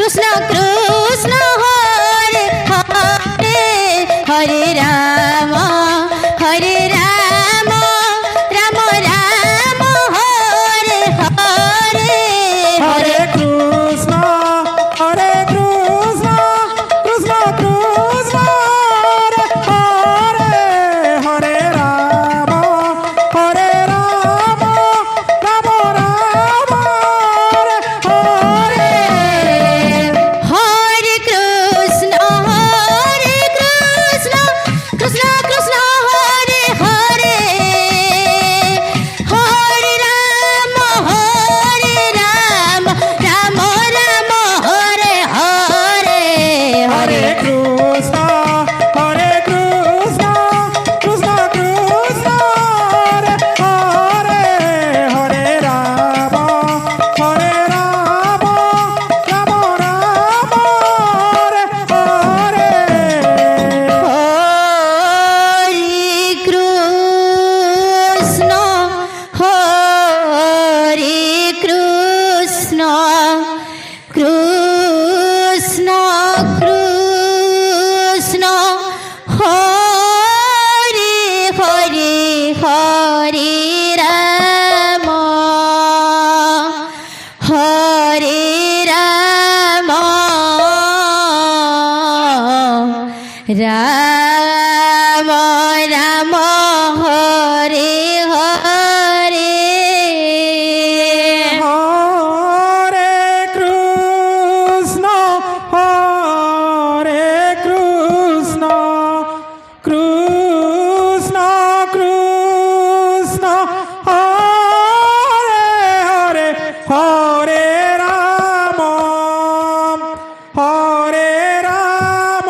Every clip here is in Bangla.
কৃষ্ণ কৃষ্ণ হরে হরে হরে রাম রাম রাম হরে হরে হরে কৃষ্ণ কৃষ্ণ কৃষ্ণ হরে হরে হরে রাম রাম রাম হরে হরে কৃষ্ণ কৃষ্ণ কৃষ্ণ হরে হরে হরে রাম রাম রাম হরে হরে হরে কৃষ্ণ কৃষ্ণ কৃষ্ণ হরে হরে হরে রাম রাম রাম হরে হরে হরে কৃষ্ণ কৃষ্ণ কৃষ্ণ হরে হরে হরে রাম হরে রাম রাম রাম হরে হরে হরে কৃষ্ণ কৃষ্ণ কৃষ্ণ হরে হরে হরে রাম হরে রাম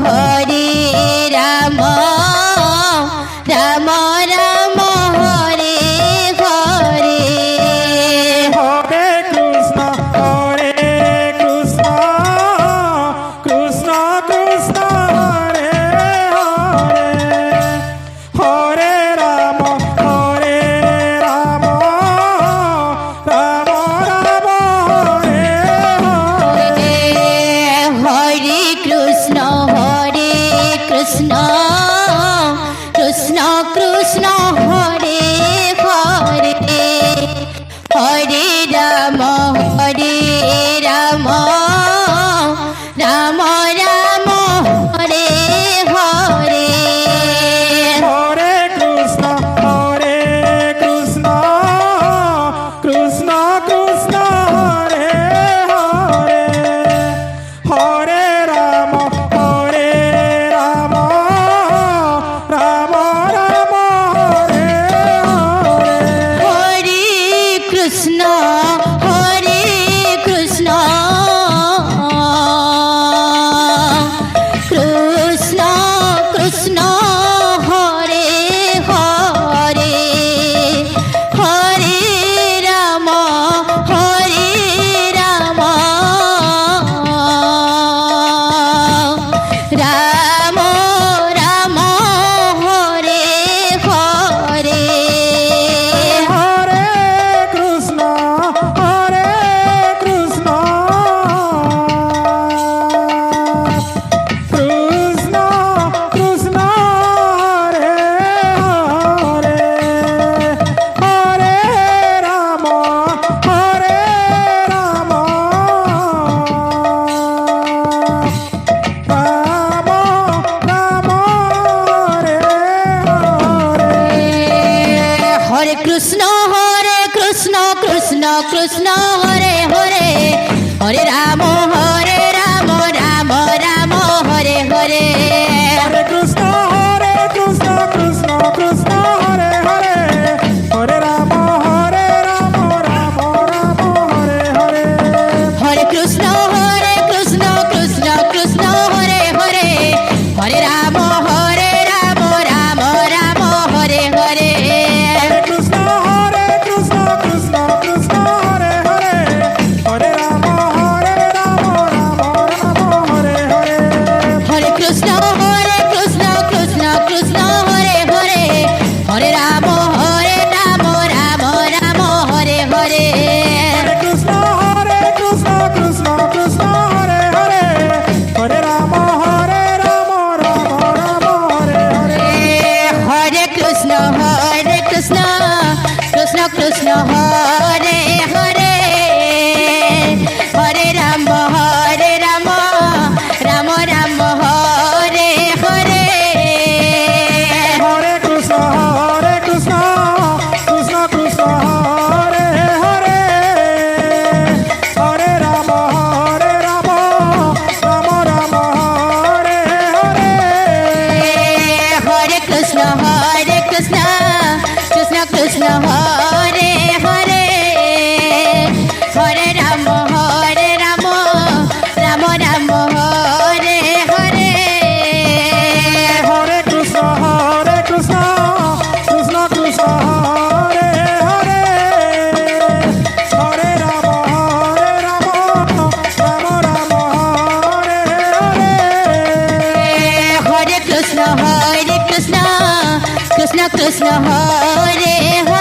হরে রাম রাম রাম হরে হরে হরে কৃষ্ণ কৃষ্ণ কৃষ্ণ হরে হরে হরে রাম রাম রাম হরে হরে হরে কৃষ্ণ কৃষ্ণ কৃষ্ণ হরে হরে হরে রাম রাম রাম রাম হরে হরে হরে কৃষ্ণ কৃষ্ণ কৃষ্ণ হরে হরে হরে রাম রাম রাম হরে হরে হরে কৃষ্ণ কৃষ্ণ কৃষ্ণ হরে হরে হরে রাম রাম রাম রাম হরে হরে হরে কৃষ্ণ কৃষ্ণ কৃষ্ণ হরে হরে হরে রাম রাম রাম হরে হরে হরে কৃষ্ণ কৃষ্ণ কৃষ্ণ হরে হরে হরে রাম রাম রাম হরে হরে হরে কৃষ্ণ কৃষ্ণ কৃষ্ণ হরে হরে হরে রাম রাম রাম হরে হরে হরে কৃষ্ণ কৃষ্ণ কৃষ্ণ হরে হরে হরে রাম রাম রাম হরে হরে হরে কৃষ্ণ কৃষ্ণ কৃষ্ণ হরে হরে হরে রাম রাম রাম হরে হরে হরে কৃষ্ণ কৃষ্ণ কৃষ্ণ হরে হরে হরে রাম রাম রাম হরে হরে হরে কৃষ্ণ কৃষ্ণ কৃষ্ণ হরে হরে হরে রাম রাম রাম হরে হরে হরে কৃষ্ণ কৃষ্ণ কৃষ্ণ হরে হরে হরে রাম রাম রাম হরে হরে হরে কৃষ্ণ কৃষ্ণ কৃষ্ণ হরে হরে হরে রাম রাম রাম হরে হরে হরে কৃষ্ণ কৃষ্ণ কৃষ্ণ হরে হরে হরে রাম রাম রাম হরে হরে হরে কৃষ্ণ কৃষ্ণ কৃষ্ণ হরে হরে হরে রাম রাম রাম হরে হরে হরে কৃষ্ণ কৃষ্ণ হরে হরে